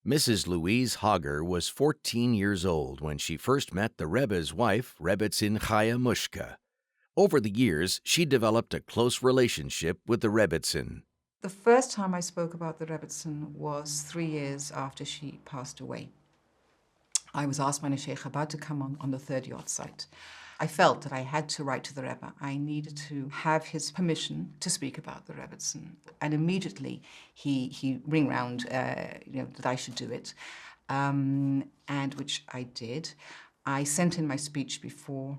Mrs. Louize Hagger was 14 years old when she first met the Rebe's wife, Rebecn Haey Mушкой. Over the years, she developed a close relationship with the Rebecn. The first time I spoke about the Rebecn was 3 years after she passed away. I was asked by Sheikh Chabad to come on the third yacht site. I felt that I had to write to the Rebbe. I needed to have his permission to speak about the Rebecn. And immediately he ring round, that I should do it, and which I did. I sent in my speech before.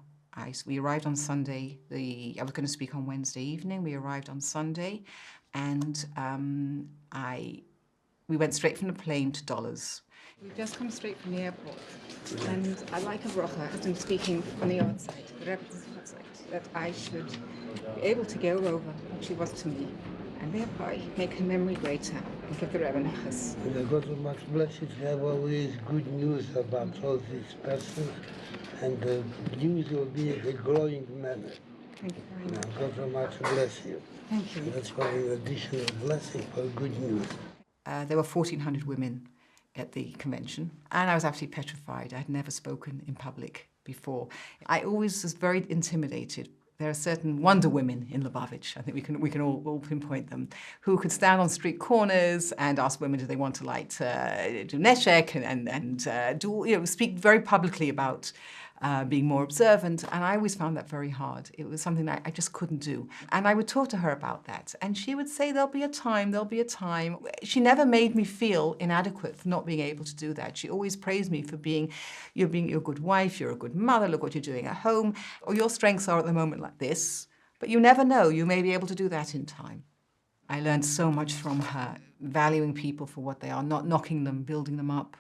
We arrived on Sunday. I was going to speak on Wednesday evening. We arrived on Sunday, and we went straight from the plane to Dollars. We've just come straight from the airport, and I'd like a bracha, as I'm speaking on the outside, the Rebbe's outside, that I should be able to go over what she was to me, and thereby make her memory greater and give the Rebbe nechas. God will much bless you to have always good news about all these persons, and the news will be in a growing manner. Thank you very much. God will much bless you. Thank you. That's why an additional blessing for good news. There were 1,400 women at the convention, and I was absolutely petrified. I had never spoken in public before. I always was very intimidated. There are certain wonder women in Lubavitch, I think we can all pinpoint them, who could stand on street corners and ask women do they want to do neshek and speak very publicly about being more observant, and I always found that very hard. It was something that I just couldn't do. And I would talk to her about that, and she would say, there'll be a time. She never made me feel inadequate for not being able to do that. She always praised me for you're a good wife, you're a good mother, look what you're doing at home, or your strengths are at the moment like this, but you never know, you may be able to do that in time. I learned so much from her, valuing people for what they are, not knocking them, building them up,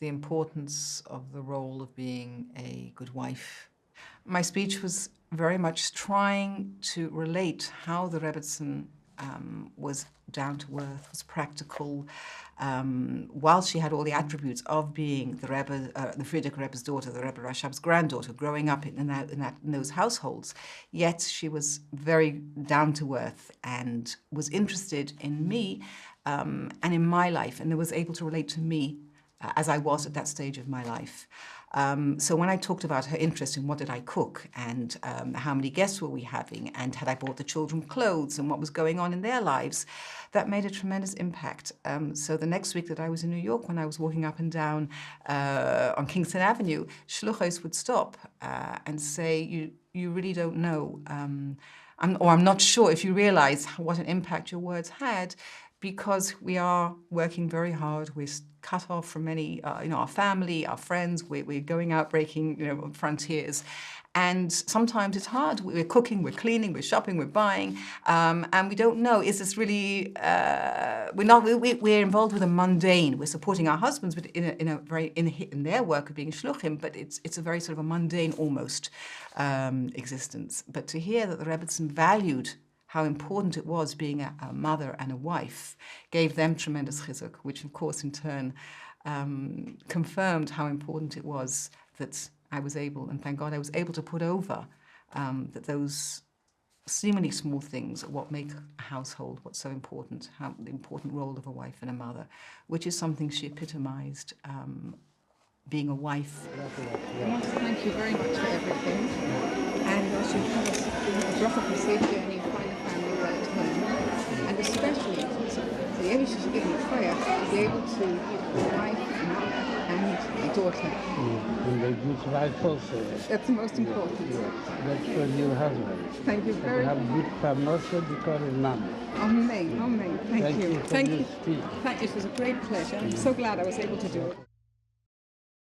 the importance of the role of being a good wife. My speech was very much trying to relate how the Rebecn was down to earth, was practical, while she had all the attributes of being the Rebbe, the Frierdiker Rebbe's daughter, the Rebbe Rashab's granddaughter, growing up in those households. Yet she was very down to earth and was interested in me and in my life, and was able to relate to me as I was at that stage of my life. So when I talked about her interest in what did I cook and how many guests were we having and had I bought the children clothes and what was going on in their lives, that made a tremendous impact. So the next week that I was in New York, when I was walking up and down on Kingston Avenue, shluchos would stop and say, you really don't know, I'm not sure if you realize what an impact your words had, because we are working very hard. We're cut off from many, our family, our friends. We're going out breaking, frontiers. And sometimes it's hard. We're cooking, we're cleaning, we're shopping, we're buying, and we don't know, is this really, we're involved with a mundane. We're supporting our husbands, but in their work of being shluchim, but it's a very sort of a mundane almost existence. But to hear that the Rebecn valued how important it was being a mother and a wife, gave them tremendous chizuk, which of course in turn confirmed how important it was that I was able, and thank God I was able to put over that those seemingly small things are what make a household, what's so important, the important role of a wife and a mother, which is something she epitomized, being a wife. I want to thank you very much for everything, and I should have a bracha for safe journey, find a family well at home, and especially the Rebbe should give me a prayer to be able to be a wife, a mother, and a daughter. And a good wife also. That's the most important. Yeah. That's for your husband. Thank you very much. Have good parnasa because of Nana. Amen, amen. Thank you. Thank you. Thank you. It was a great pleasure. I'm so glad I was able to do it.